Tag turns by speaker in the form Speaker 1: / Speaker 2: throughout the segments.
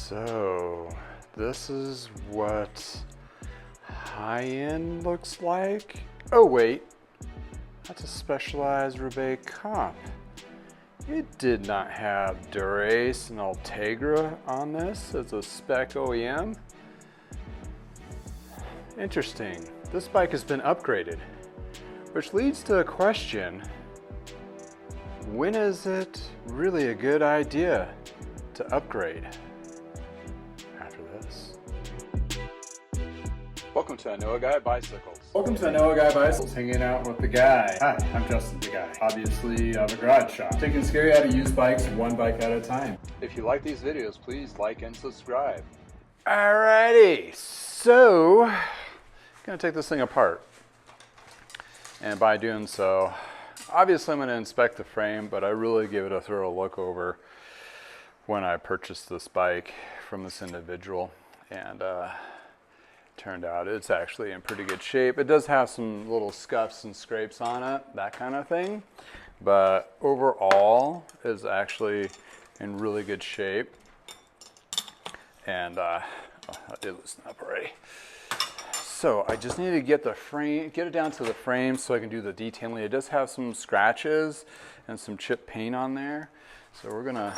Speaker 1: So this is what high-end looks like. Oh wait, that's a specialized Roubaix comp. It did not have Dura-Ace and Ultegra on this as a spec OEM. Interesting. This bike has been upgraded, which leads to a question. When is it really a good idea to upgrade? After this. Welcome to I Know a Guy Bicycles. Welcome to I Know a Guy Bicycles, hanging out with the guy. Hi, I'm Justin, the guy. Obviously, I have a garage shop. Taking scary how to use bikes one bike at a time. If you like these videos, please like and subscribe. Alrighty, so I'm gonna take this thing apart. And by doing so, obviously I'm gonna inspect the frame, but I really give it a thorough look over when I purchased this bike from this individual. And turned out it's actually in pretty good shape. It does have some little scuffs and scrapes on it, that kind of thing. But overall is actually in really good shape. And I did loosen up already. So I just need to get the frame, get it down to the frame so I can do the detailing. It does have some scratches and some chip paint on there. So we're gonna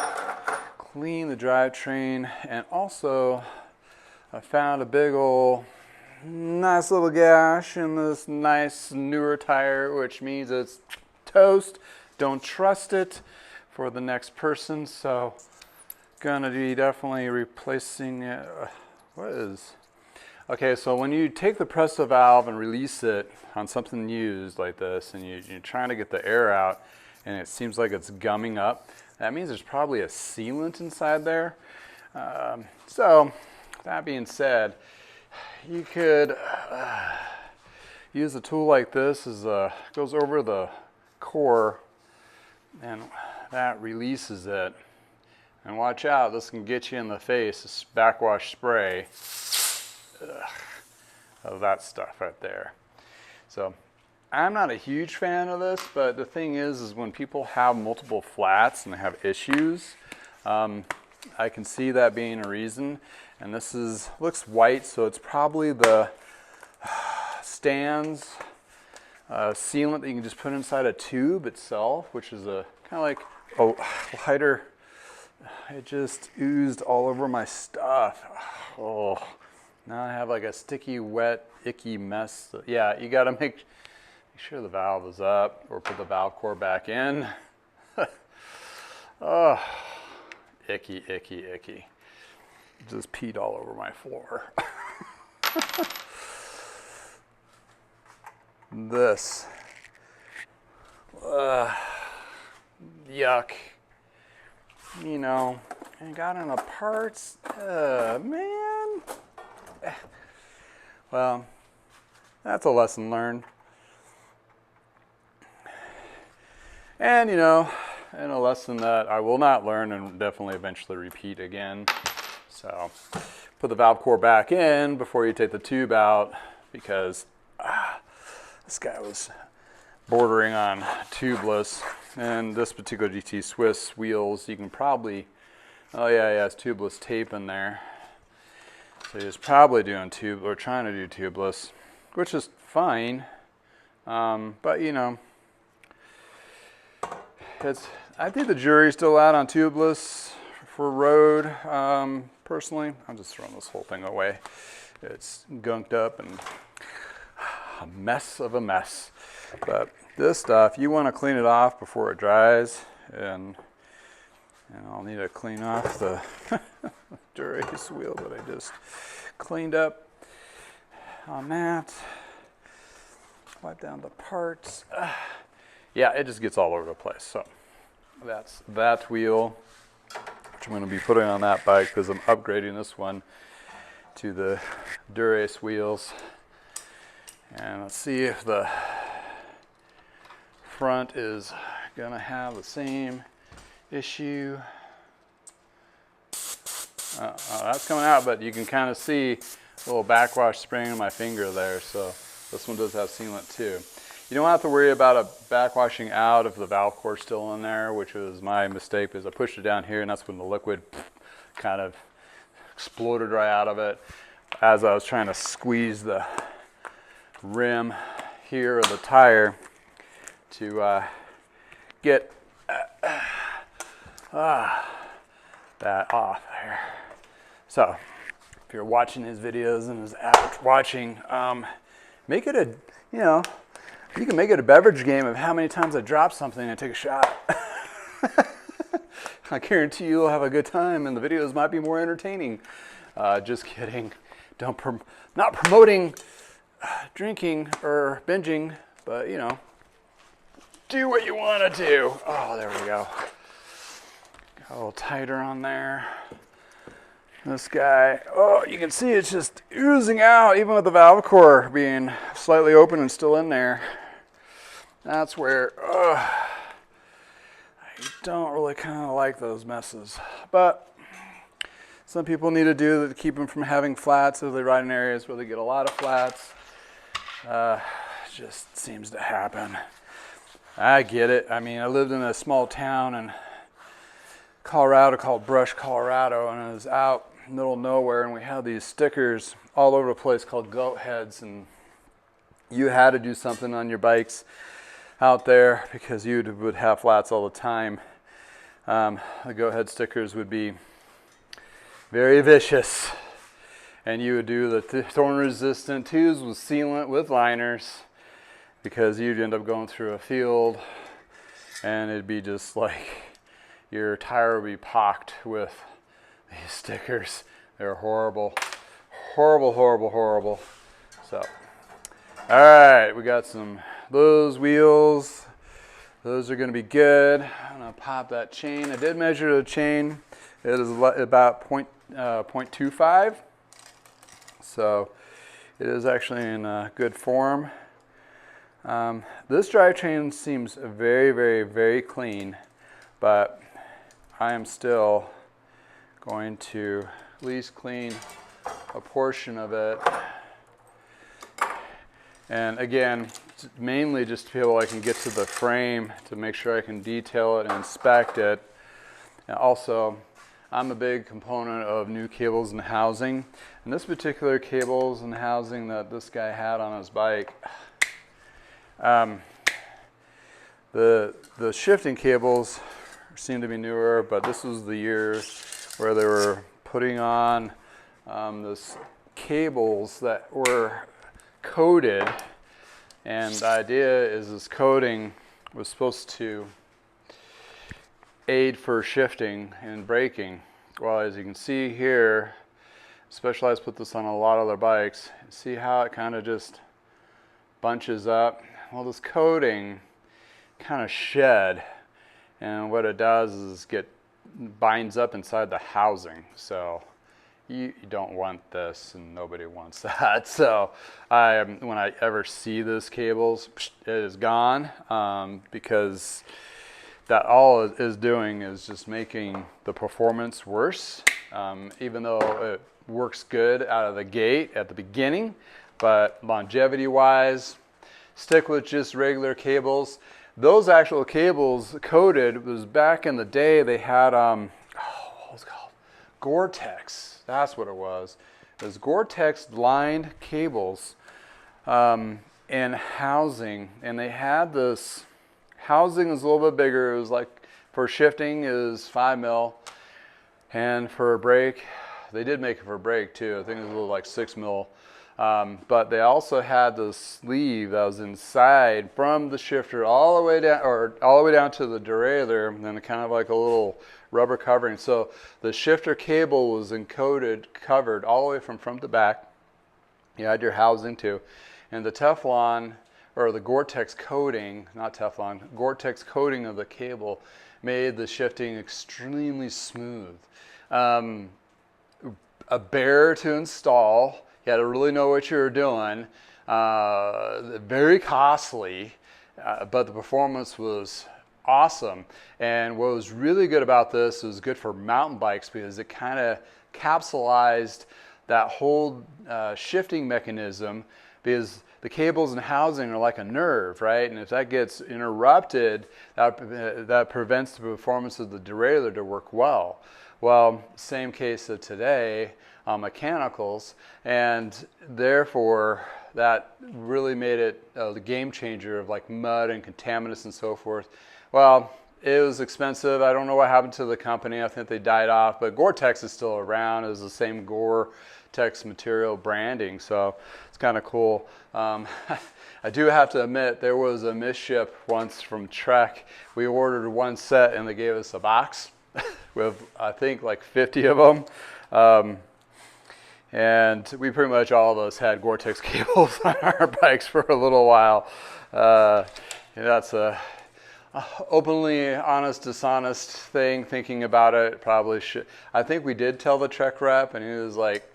Speaker 1: clean the drivetrain, and also I found a big old nice little gash in this nice newer tire, which means it's toast. Don't trust it for the next person. So gonna be definitely replacing it. What is? Okay, so when you take the press valve and release it on something used like this, and you're trying to get the air out, and it seems like it's gumming up, that means there's probably a sealant inside there. So that being said, you could use a tool like this. Goes over the core, and that releases it. And watch out, this can get you in the face. This backwash spray of that stuff right there. So I'm not a huge fan of this, but the thing is when people have multiple flats and they have issues, I can see that being a reason. And this looks white, so it's probably the stands sealant that you can just put inside a tube itself, which is a kind of like a lighter. It just oozed all over my stuff. Oh, now I have like a sticky, wet, icky mess. Yeah, you gotta make sure the valve is up, or put the valve core back in. Oh, icky, icky, icky. Just peed all over my floor. This. Yuck. You know, and got into parts. Man. Well, that's a lesson learned. And, you know, and a lesson that I will not learn and definitely eventually repeat again. So put the valve core back in before you take the tube out, because this guy was bordering on tubeless. And this particular GT Swiss wheels, you can probably, oh yeah, it's tubeless tape in there. So he's probably doing tube, or trying to do tubeless, which is fine. But you know, I think the jury's still out on tubeless for road. Personally, I'm just throwing this whole thing away. It's gunked up and a mess of a mess. But this stuff, you want to clean it off before it dries, and I'll need to clean off the Dura-Ace wheel that I just cleaned up on that. Wipe down the parts. Yeah, it just gets all over the place. So that's that wheel, which I'm going to be putting on that bike because I'm upgrading this one to the Dura-Ace wheels. And let's see if the front is going to have the same issue. That's coming out, but you can kind of see a little backwash spraying on my finger there. So this one does have sealant too. You don't have to worry about a backwashing out if the valve core's still in there, which was my mistake, because I pushed it down here and that's when the liquid kind of exploded right out of it as I was trying to squeeze the rim here of the tire to get that off there. So if you're watching his videos and is average watching, make it a, you can make it a beverage game of how many times I drop something and take a shot. I guarantee you'll have a good time and the videos might be more entertaining. Just kidding. Not promoting drinking or binging, but do what you want to do. Oh, there we go. Got a little tighter on there. This guy, oh, you can see it's just oozing out, even with the valve core being slightly open and still in there. That's where, I don't really kind of like those messes. But some people need to do that to keep them from having flats if they ride in areas where they get a lot of flats. Just seems to happen. I get it. I mean, I lived in a small town in Colorado called Brush, Colorado, and it was out in the middle of nowhere, and we had these stickers all over the place called goat heads, and you had to do something on your bikes out there because you would have flats all the time. The goat head stickers would be very vicious, and you would do the thorn resistant twos with sealant with liners because you'd end up going through a field and it'd be just like your tire would be pocked with these stickers. They're horrible, horrible, horrible, horrible. So, all right, we got those wheels. Those are going to be good. I'm going to pop that chain. I did measure the chain. It is about 0.25. So it is actually in good form. This drivetrain seems very, very, very clean, but I am still going to at least clean a portion of it. And again, mainly just to be able I can get to the frame to make sure I can detail it and inspect it. And also, I'm a big component of new cables and housing. And this particular cables and housing that this guy had on his bike, the shifting cables seem to be newer, but this was the year where they were putting on this cables that were coated, and the idea is this coating was supposed to aid for shifting and braking. Well, as you can see here, Specialized put this on a lot of their bikes. See how it kind of just bunches up? Well, this coating kind of shed, and what it does is binds up inside the housing. So you don't want this, and nobody wants that. So when I ever see this cables, it is gone, because that all it is doing is just making the performance worse, even though it works good out of the gate at the beginning. But longevity wise, stick with just regular cables. Those actual cables coated was back in the day. They had what was it called? Gore-Tex. That's what it was. It was Gore-Tex lined cables and housing, and they had this housing is a little bit bigger. It was like for shifting is 5 mil, and for a brake, they did make it for a brake too. I think it was a little like 6 mil. But they also had the sleeve that was inside from the shifter all the way down, or all the way down to the derailleur, and then kind of like a little rubber covering. So the shifter cable was covered all the way from front to back. You had your housing too, and the Teflon or the Gore-Tex coating, not Teflon, Gore-Tex coating of the cable made the shifting extremely smooth. A bear to install. You had to really know what you were doing. Very costly, but the performance was awesome. And what was really good about this, it was good for mountain bikes because it kind of capsulized that whole shifting mechanism, because the cables and housing are like a nerve, right? And if that gets interrupted, that prevents the performance of the derailleur to work well. Well, same case of today on mechanicals, and therefore that really made it the game changer of like mud and contaminants and so forth. Well, it was expensive. I don't know what happened to the company. I think they died off, but Gore-Tex is still around. It's the same Gore-Tex material branding, so it's kind of cool. I do have to admit, there was a misship once from Trek. We ordered one set and they gave us a box with, I think, like 50 of them. And we pretty much, all of us had Gore-Tex cables on our bikes for a little while. That's a openly honest, dishonest thing, thinking about it. Probably should. I think we did tell the Trek rep, and he was like,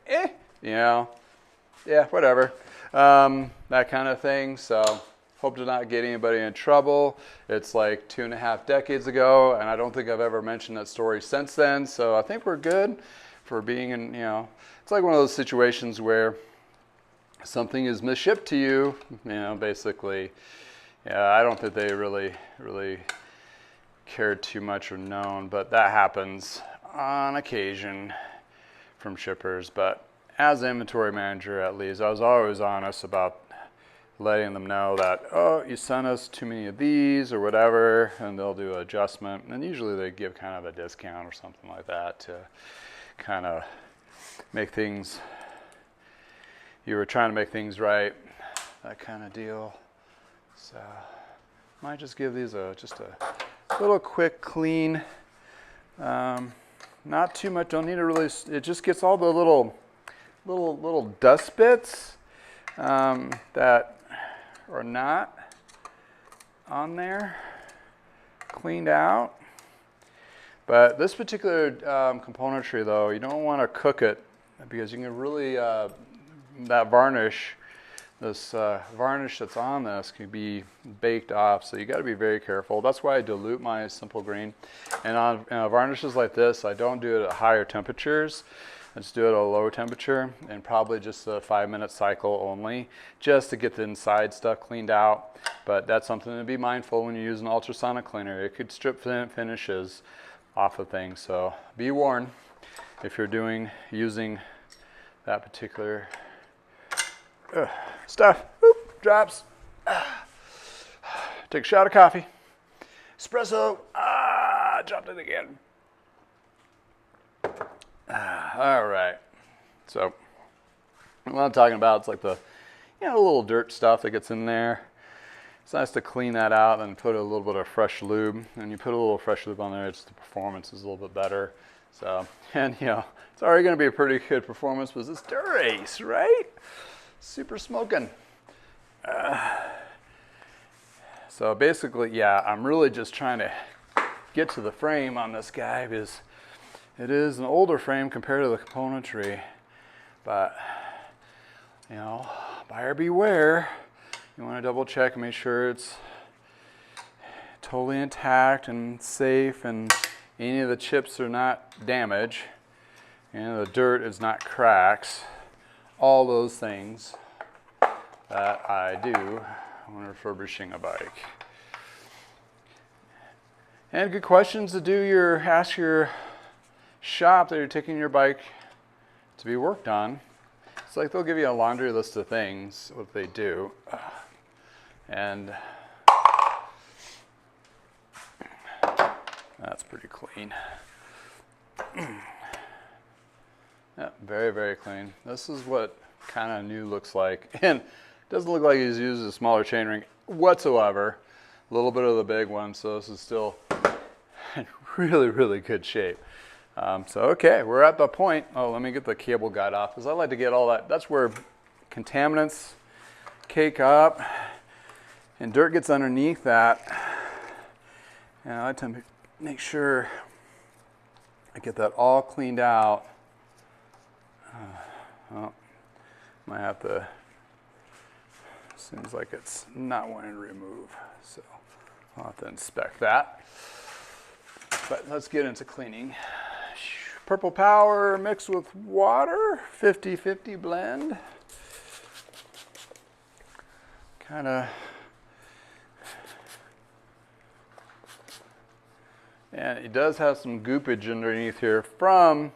Speaker 1: yeah, whatever. That kind of thing. So hope to not get anybody in trouble. It's like 2.5 decades ago, and I don't think I've ever mentioned that story since then. So I think we're good for being in, it's like one of those situations where something is misshipped to you, basically. Yeah, I don't think they really cared too much or known, but that happens on occasion from shippers. But as inventory manager, at least, I was always honest about letting them know that, oh, you sent us too many of these or whatever, and they'll do an adjustment. And usually they give kind of a discount or something like that to kind of make things, you were trying to make things right, that kind of deal. So might just give these just a little quick clean. Not too much, don't need to really, it just gets all the little dust bits that are not on there cleaned out. But this particular componentry, though, you don't want to cook it because you can really, that varnish, this varnish that's on this can be baked off, so you got to be very careful. That's why I dilute my simple green. And on varnishes like this, I don't do it at higher temperatures. I just do it at a low temperature and probably just a 5-minute cycle only, just to get the inside stuff cleaned out. But that's something to be mindful when you use an ultrasonic cleaner. It could strip finishes off of things, so be warned if you're using that particular stuff. Oop, drops. Take a shot of coffee. Espresso. Dropped it again. All right. So what I'm talking about, it's like the little dirt stuff that gets in there. It's nice to clean that out and put a little bit of fresh lube. And you put a little fresh lube on there, the performance is a little bit better. So, and it's already going to be a pretty good performance, but it's Dura-Ace, right? Super smoking. So basically, yeah, I'm really just trying to get to the frame on this guy because it is an older frame compared to the componentry. But, buyer beware. You want to double check and make sure it's totally intact and safe and any of the chips are not damaged and the dirt is not cracks. All those things that I do when refurbishing a bike. And good questions to ask your shop that you're taking your bike to be worked on. It's like they'll give you a laundry list of things, what they do. And that's pretty clean. Yeah, very, very clean. This is what kind of new looks like. And it doesn't look like he's used a smaller chainring whatsoever. A little bit of the big one, so this is still in really, really good shape. So, okay, we're at the point. Oh, let me get the cable guide off because I like to get all that. That's where contaminants cake up and dirt gets underneath that. And I like to make sure I get that all cleaned out. Well, might have to, seems like it's not wanting to remove, so I'll have to inspect that. But let's get into cleaning. Purple Power mixed with water, 50-50 blend. Kind of And it does have some goopage underneath here from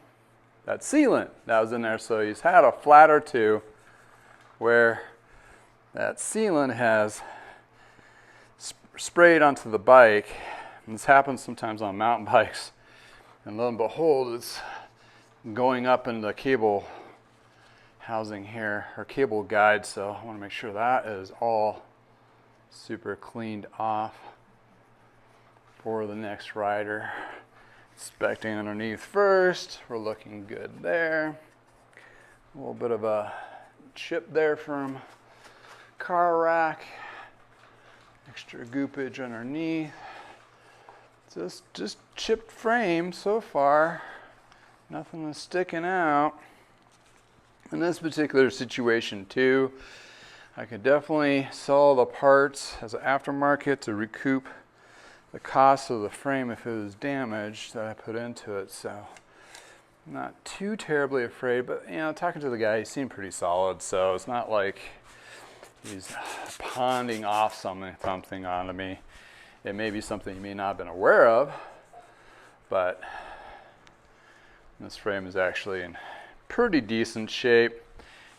Speaker 1: that sealant that was in there. So he's had a flat or two where that sealant has sprayed onto the bike. And this happens sometimes on mountain bikes. And lo and behold, it's going up in the cable housing here, or cable guide. So I want to make sure that is all super cleaned off for the next rider. Inspecting underneath first. We're looking good there. A little bit of a chip there from car rack. Extra goopage underneath. Just chipped frame so far. Nothing is sticking out. In this particular situation too, I could definitely sell the parts as an aftermarket to recoup the cost of the frame if it was damaged that I put into it. So I'm not too terribly afraid, but you know, talking to the guy, he seemed pretty solid. So it's not like he's ponding off something onto me. It may be something you may not have been aware of, but this frame is actually in pretty decent shape.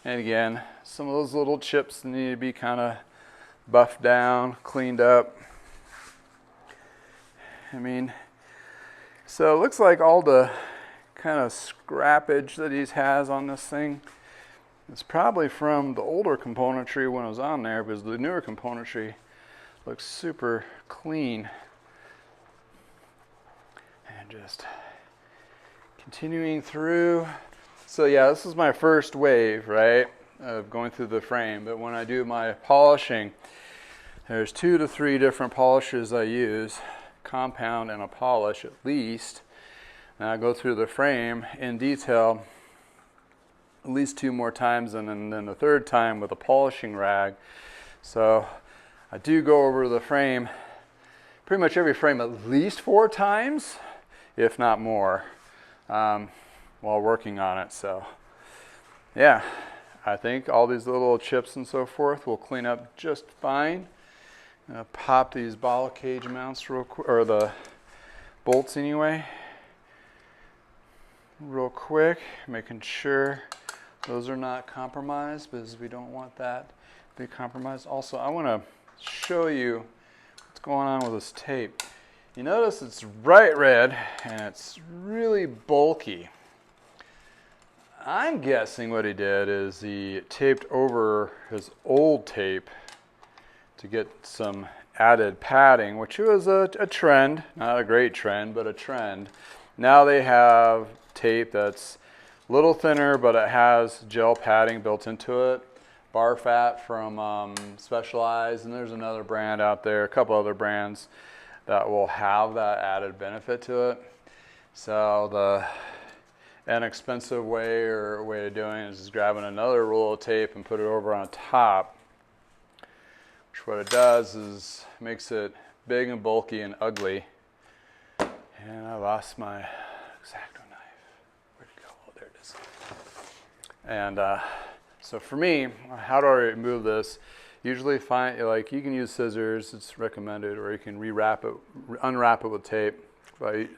Speaker 1: And again, some of those little chips need to be kind of buffed down, cleaned up. I mean, so it looks like all the kind of scrappage that he has on this thing is probably from the older componentry when it was on there, because the newer componentry looks super clean. And just continuing through. So yeah, this is my first wave, right, of going through the frame. But when I do my polishing, there's 2 to 3 different polishes I use, compound and a polish at least. And I go through the frame in detail at least 2 more times, and then the third time with a polishing rag. So I do go over the frame, pretty much every frame at least 4 times, if not more, while working on it. So yeah, I think all these little chips and so forth will clean up just fine. Pop these bottle cage mounts real quick, or the bolts anyway, real quick, making sure those are not compromised, because we don't want that to be compromised. Also, I want to show you what's going on with this tape. You notice it's bright red and it's really bulky. I'm guessing what he did is he taped over his old tape to get some added padding, which was a trend, not a great trend, but a trend. Now they have tape that's a little thinner, but it has gel padding built into it. Bar Fat from Specialized, and there's another brand out there, a couple other brands that will have that added benefit to it. So the inexpensive way of doing it is just grabbing another roll of tape and put it over on top. Which what it does is makes it big and bulky and ugly. And I lost my X-Acto knife. Where'd it go? Oh, there it is. And so for me, how do I remove this? Usually like you can use scissors, it's recommended, or you can unwrap it with tape. If I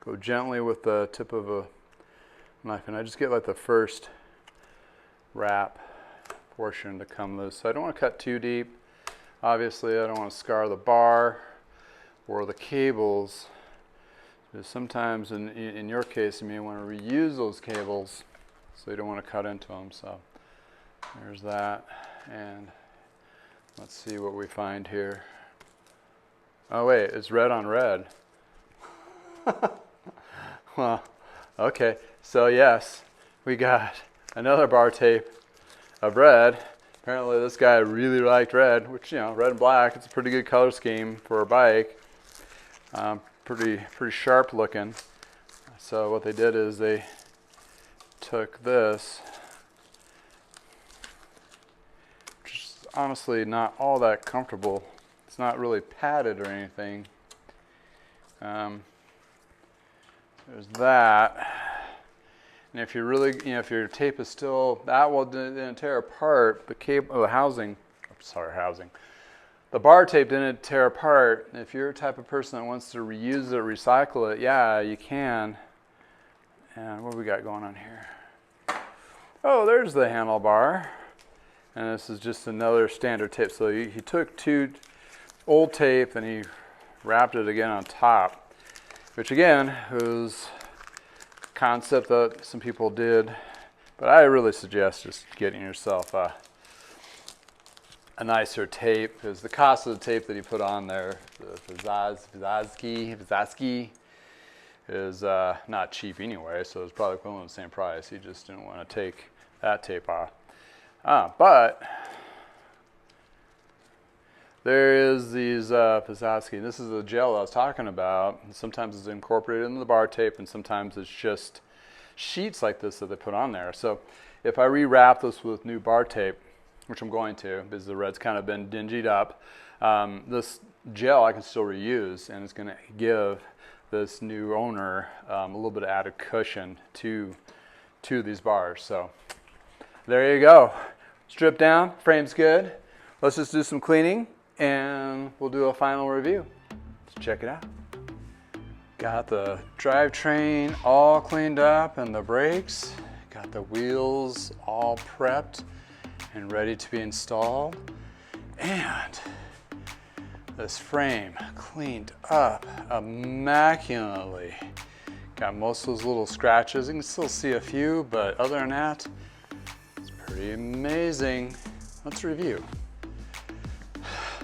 Speaker 1: go gently with the tip of a knife, and I just get like the first wrap portion to come loose. So I don't want to cut too deep. Obviously, I don't want to scar the bar or the cables. Because sometimes, in your case, you may want to reuse those cables, so you don't want to cut into them. So there's that, and let's see what we find here. Oh wait, it's red on red. Well, okay, so yes, we got another bar tape of red. Apparently this guy really liked red, which, you know, red and black, it's a pretty good color scheme for a bike. Pretty sharp looking. So what they did is they took this, which is honestly not all that comfortable. It's not really padded or anything. There's that. And if you're really, you know, if your tape is still, that will didn't tear apart, the cable, the the bar tape didn't tear apart. If you're a type of person that wants to reuse it, recycle it, yeah, you can. And what do we got going on here? Oh, there's the handlebar. And this is just another standard tape. So he took 2 old tape and he wrapped it again on top, which again was a concept that some people did, but I really suggest just getting yourself a nicer tape, because the cost of the tape that he put on there, the Vizasky, is not cheap anyway, so it's probably equivalent to the same price. He just didn't want to take that tape off. But there is these Vizasky. This is the gel I was talking about. Sometimes it's incorporated into the bar tape, and sometimes it's just sheets like this that they put on there. So if I rewrap this with new bar tape, which I'm going to, because the red's kind of been dingied up, this gel I can still reuse, and it's going to give this new owner a little bit of added cushion to these bars. So there you go. Strip down, frame's good. Let's just do some cleaning, and we'll do a final review. Let's check it out. Got the drivetrain all cleaned up and the brakes. Got the wheels all prepped and ready to be installed. And this frame cleaned up immaculately. Got most of those little scratches. You can still see a few, but other than that, it's pretty amazing. Let's review.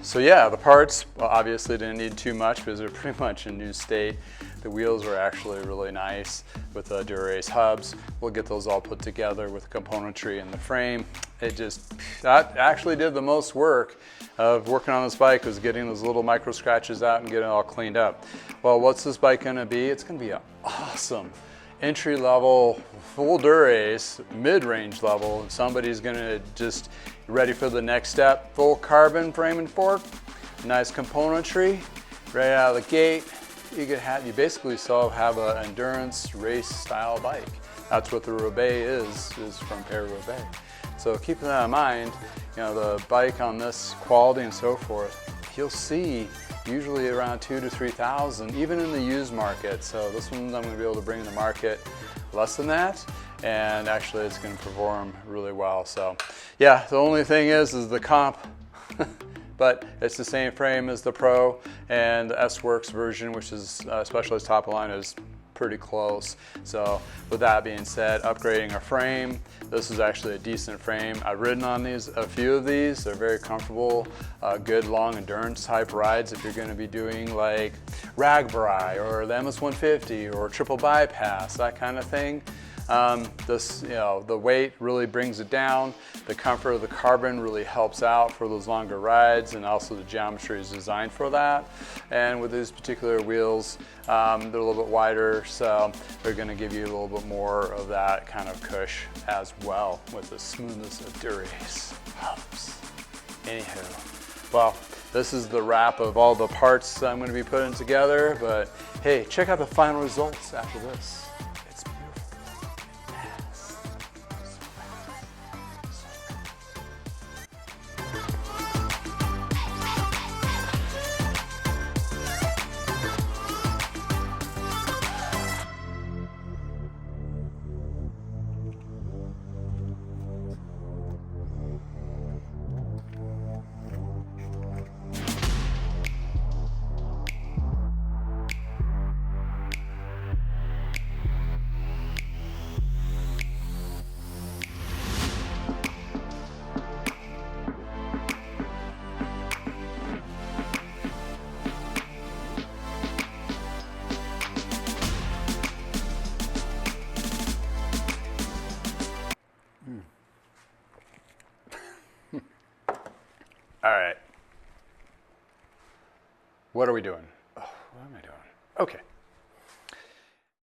Speaker 1: So yeah, the parts obviously didn't need too much because they're pretty much in new state. The wheels were actually really nice with the Dura-Ace hubs. We'll get those all put together with componentry in the frame. That actually did the most work of working on this bike, was getting those little micro scratches out and getting it all cleaned up. Well, what's this bike gonna be? It's gonna be an awesome entry-level, full Dura-Ace, mid-range level. Somebody's gonna just ready for the next step. Full carbon frame and fork, nice componentry, right out of the gate. You basically still have an endurance race style bike. That's what the Roubaix is from Paris-Roubaix. So keeping that in mind, you know, the bike on this quality and so forth, you'll see usually around 2,000 to 3,000, even in the used market. So this one I'm going to be able to bring to market less than that, and actually it's going to perform really well. So yeah, the only thing is the comp. But it's the same frame as the Pro, and the S-Works version, which is Specialized top of line, is pretty close. So with that being said, upgrading a frame, this is actually a decent frame. I've ridden on a few of these. They're very comfortable, good long endurance type rides if you're going to be doing like Ragbri or the MS-150 or triple bypass, that kind of thing. The weight really brings it down. The comfort of the carbon really helps out for those longer rides, and also the geometry is designed for that. And with these particular wheels, they're a little bit wider, so they're going to give you a little bit more of that kind of cush as well with the smoothness of Dura-Ace hubs. Anywho, well, this is the wrap of all the parts I'm going to be putting together, but hey, check out the final results after this. All right. What are we doing? Oh, what am I doing? Okay.